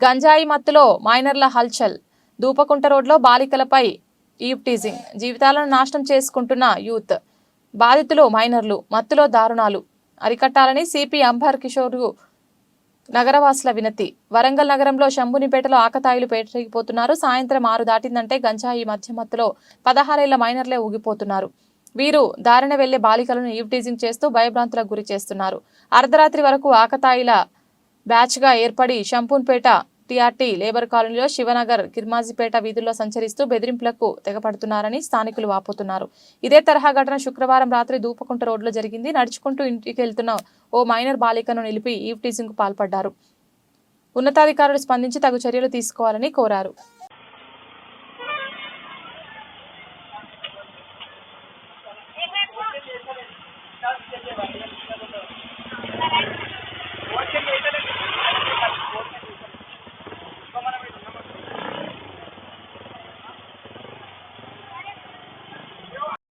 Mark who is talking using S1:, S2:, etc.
S1: గంజాయి మత్తులో మైనర్ల హల్చల్. దూపకుంట రోడ్లో బాలికలపై ఈవ్ టీజింగ్. జీవితాలను నాశనం చేసుకుంటున్న యూత్. బాధితులు మైనర్లు. మత్తులో దారుణాలు అరికట్టాలని సిపి అంబర్ కిషోర్ నగరవాసుల వినతి. వరంగల్ నగరంలో శంభునిపేటలో ఆకతాయిలు పేటరేగిపోతున్నారు. సాయంత్రం 6 దాటిందంటే గంజాయి మధ్య మత్తులో 16 ఏళ్ల మైనర్లే ఊగిపోతున్నారు. వీరు దారిన వెళ్లే బాలికలను ఈవ్ టీజింగ్ చేస్తూ భయభ్రాంతులకు గురి చేస్తున్నారు. అర్ధరాత్రి వరకు ఆకతాయిల బ్యాచ్గా ఏర్పడి శంభూన్పేట టీఆర్టీ లేబర్ కాలనీలో శివనగర్ కిర్మాజిపేట వీధుల్లో సంచరిస్తూ బెదిరింపులకు తెగపడుతున్నారని స్థానికులు వాపోతున్నారు. ఇదే తరహా ఘటన శుక్రవారం రాత్రి దూపకుంట రోడ్లో జరిగింది. నడుచుకుంటూ ఇంటికి వెళ్తున్న ఓ మైనర్ బాలికను నిలిపి ఈవ్ టీజింగ్ కు పాల్పడ్డారు. ఉన్నతాధికారులు స్పందించి తగు చర్యలు తీసుకోవాలని కోరారు.